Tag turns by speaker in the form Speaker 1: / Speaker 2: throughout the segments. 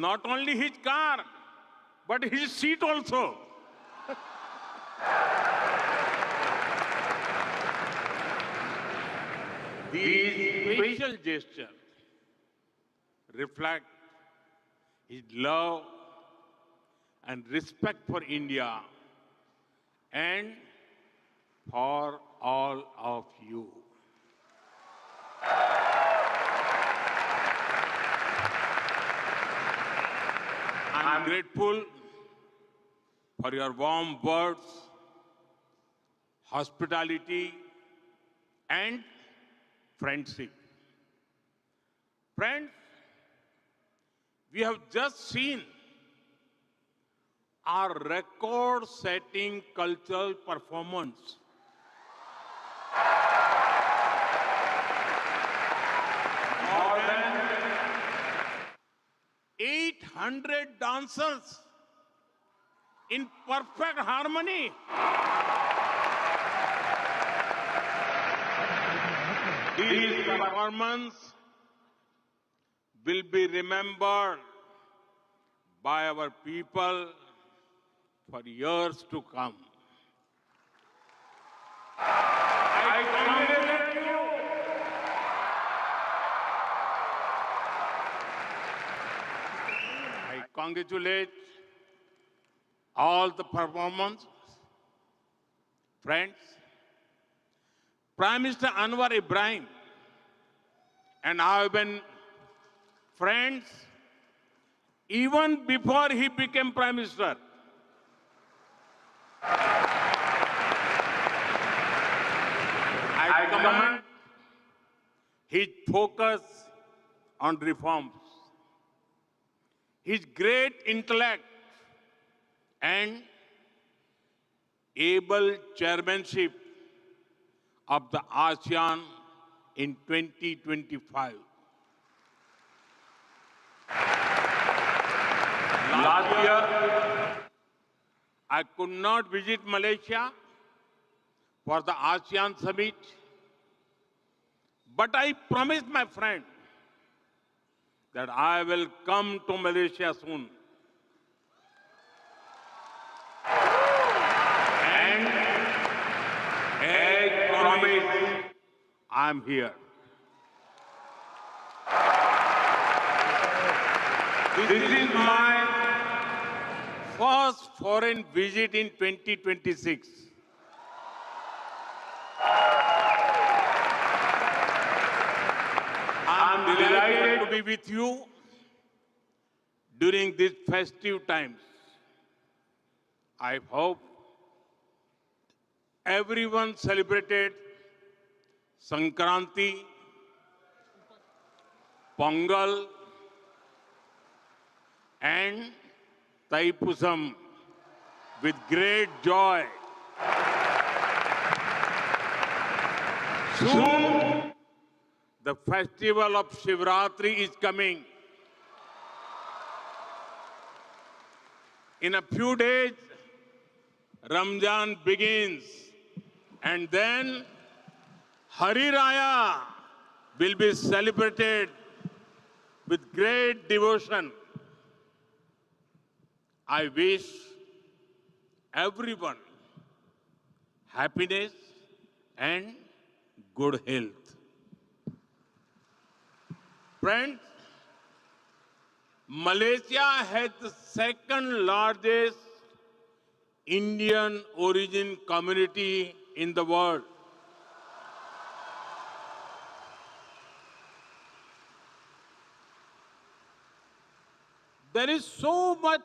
Speaker 1: not only his car, but his seat also. These facial gestures reflect his love and respect for India and for all of you. I'm grateful for your warm words, hospitality, and friendship. Friends, we have just seen our record-setting cultural performance. More than 800 dancers in perfect harmony. This performance will be remembered by our people for years to come. I congratulate you. I congratulate all the performers. Friends, Prime Minister Anwar Ibrahim and I have been friends even before he became Prime Minister. I commend his focus on reforms, his great intellect, and able chairmanship of the ASEAN in 2025. Last year, I could not visit Malaysia for the ASEAN summit, but I promised my friend that I will come to Malaysia soon. And as promised, I'm here. This is my first foreign visit in 2026. I'm delighted to be with you during these festive times. I hope everyone celebrated Sankranti, Pongal, and Thaipusam with great joy. Soon, the festival of Shivratri is coming. In a few days, Ramzan begins, and then Hari Raya will be celebrated with great devotion. I wish everyone happiness and good health. Friends, Malaysia has the second largest Indian origin community in the world. There is so much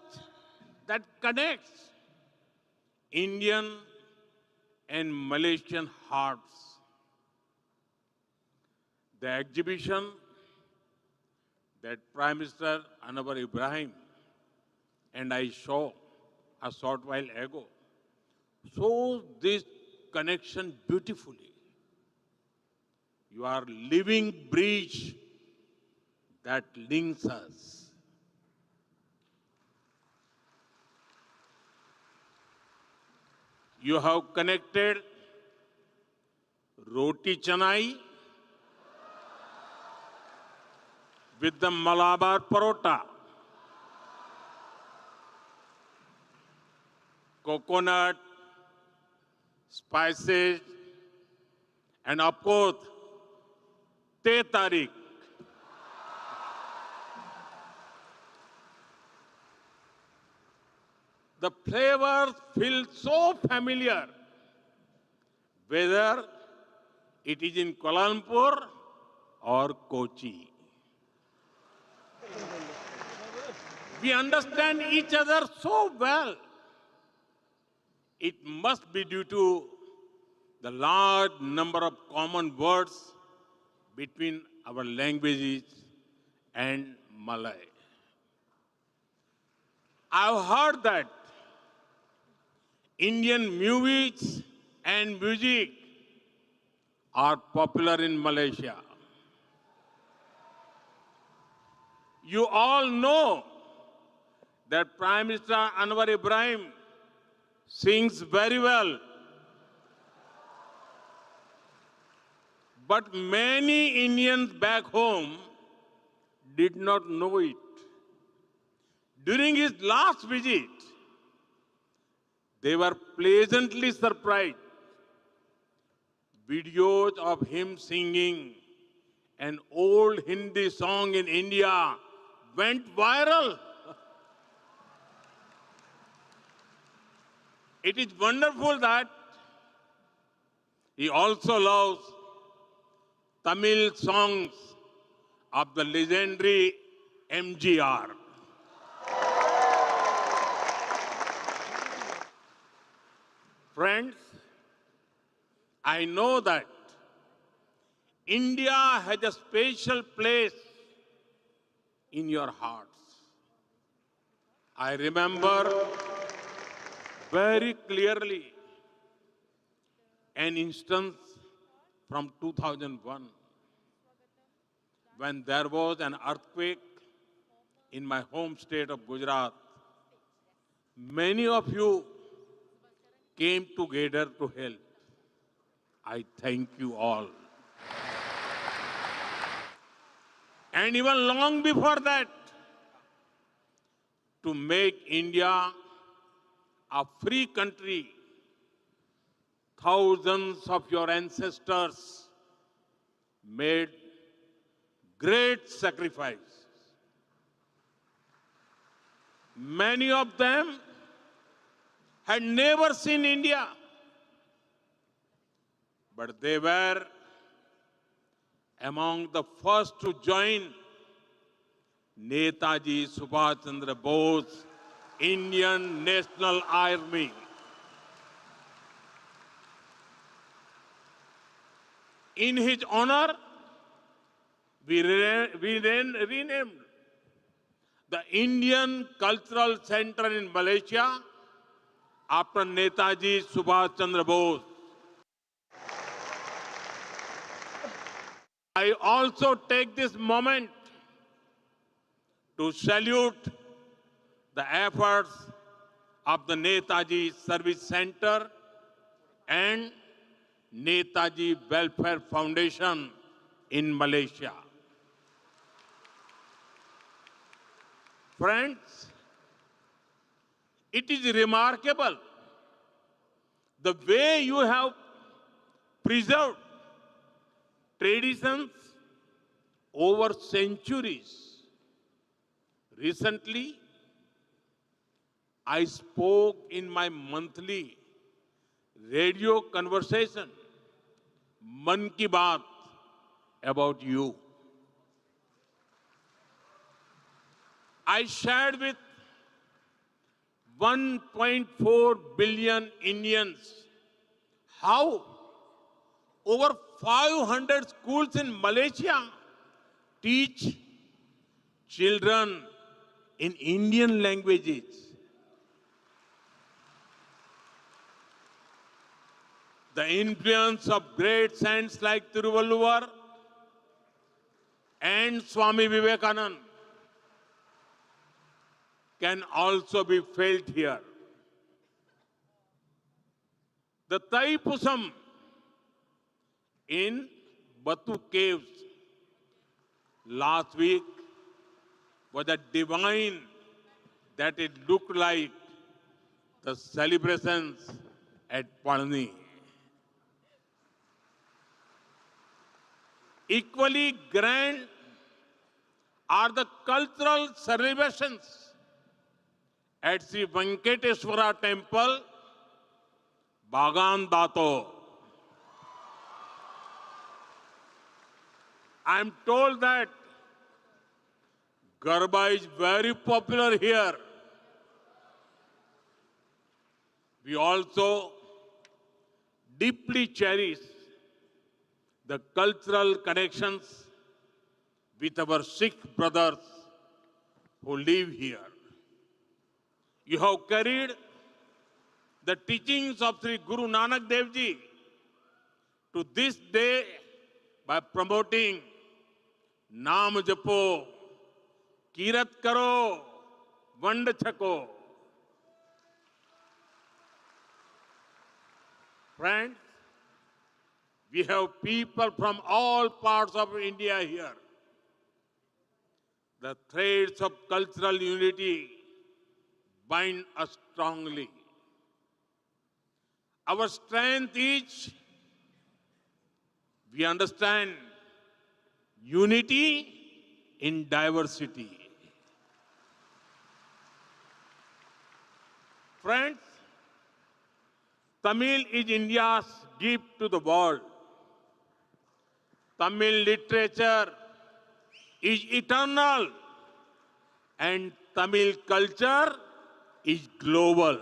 Speaker 1: that connects Indian and Malaysian hearts. The exhibition that Prime Minister Anwar Ibrahim and I saw a short while ago shows this connection beautifully. You are living bridge that links us. You have connected Roti Canai with the Malabar Parota, coconut, spices, and of course, teh tarik. The flavors feel so familiar, whether it is in Kuala Lumpur or Kochi. We understand each other so well. It must be due to the large number of common words between our languages and Malay. I've heard that Indian movies and music are popular in Malaysia. You all know that Prime Minister Anwar Ibrahim sings very well. But many Indians back home did not know it. During his last visit, they were pleasantly surprised. Videos of him singing an old Hindi song in India went viral. It is wonderful that he also loves Tamil songs of the legendary MGR. Friends, I know that India has a special place in your hearts. I remember very clearly an instance from 2001 when there was an earthquake in my home state of Gujarat. Many of you came together to help. I thank you all. And even long before that, to make India a free country, thousands of your ancestors made great sacrifices. Many of them had never seen India, but they were among the first to join Netaji Subhash Chandra Bose, Indian National Army. In his honor, we renamed the Indian Cultural Center in Malaysia after Netaji Subhash Chandra Bose. I also take this moment to salute the efforts of the Netaji Service Center and Netaji Welfare Foundation in Malaysia. Friends, it is remarkable the way you have preserved traditions over centuries. Recently, I spoke in my monthly radio conversation, Man Ki Baat, about you. I shared with 1.4 billion Indians how over 500 schools in Malaysia teach children in Indian languages. The influence of great saints like Tiruvalluvar and Swami Vivekananda can also be felt here. The Taipusam in Batu Caves last week was a divine that it looked like the celebrations at Palani. Equally grand are the cultural celebrations at Sri Venkateswara Temple, Bagan Dato. I am told that Garba is very popular here. We also deeply cherish the cultural connections with our Sikh brothers who live here. You have carried the teachings of Sri Guru Nanak Dev Ji to this day by promoting Naam Japo, Kirat Karo, Vand Chako. Friends, we have people from all parts of India here. The threads of cultural unity bind us strongly. Our strength is we understand unity in diversity. Friends, Tamil is India's gift to the world. Tamil literature is eternal and Tamil culture is global.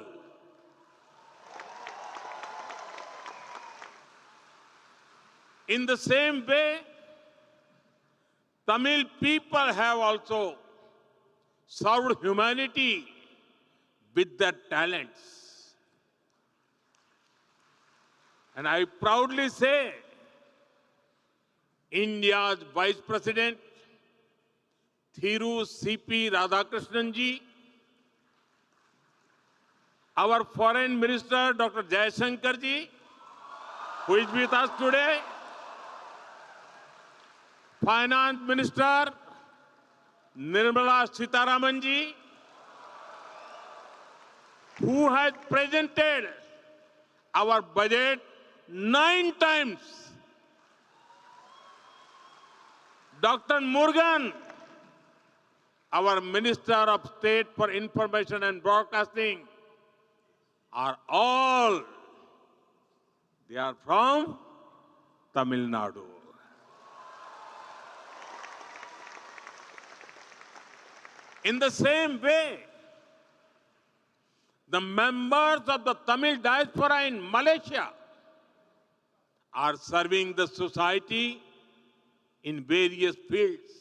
Speaker 1: In the same way, Tamil people have also served humanity with their talents. And I proudly say, India's Vice President, Thiru C.P. Radhakrishnan ji, our Foreign Minister, Dr. Jaishankar ji, who is with us today, Finance Minister, Nirmala Sitharaman ji, who has presented our budget 9 times. Dr. Murugan, our Minister of State for Information and Broadcasting, are all, they are from Tamil Nadu. In the same way, the members of the Tamil diaspora in Malaysia are serving the society in various fields.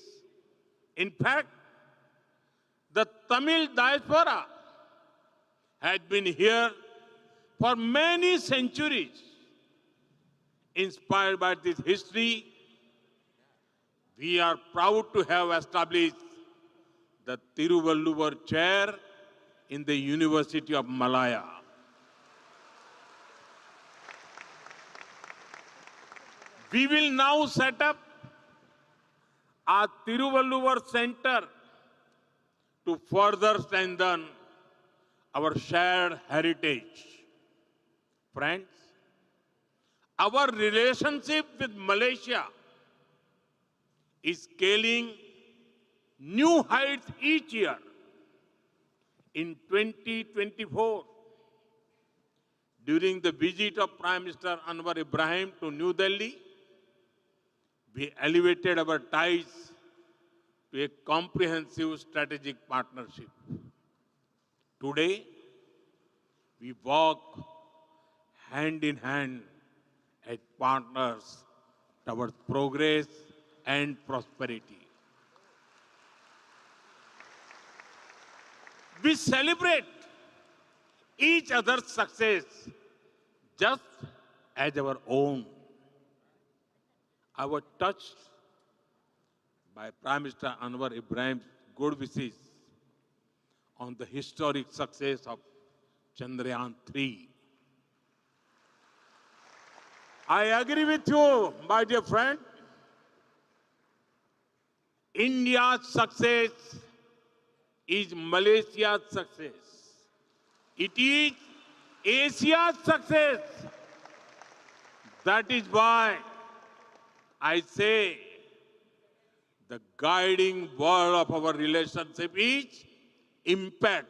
Speaker 1: In fact, the Tamil diaspora has been here for many centuries. Inspired by this history, we are proud to have established the Tiruvalluvar Chair in the University of Malaya. We will now set up a Tiruvalluvar Center to further strengthen our shared heritage. Friends, our relationship with Malaysia is scaling new heights each year. In 2024, during the visit of Prime Minister Anwar Ibrahim to New Delhi, we elevated our ties to a comprehensive strategic partnership. Today, we walk hand in hand as partners towards progress and prosperity. We celebrate each other's success just as our own. I was touched by Prime Minister Anwar Ibrahim's good wishes on the historic success of Chandrayaan-3. I agree with you, my dear friend. India's success is Malaysia's success. It is Asia's success. That is why I say the guiding word of our relationship is impact.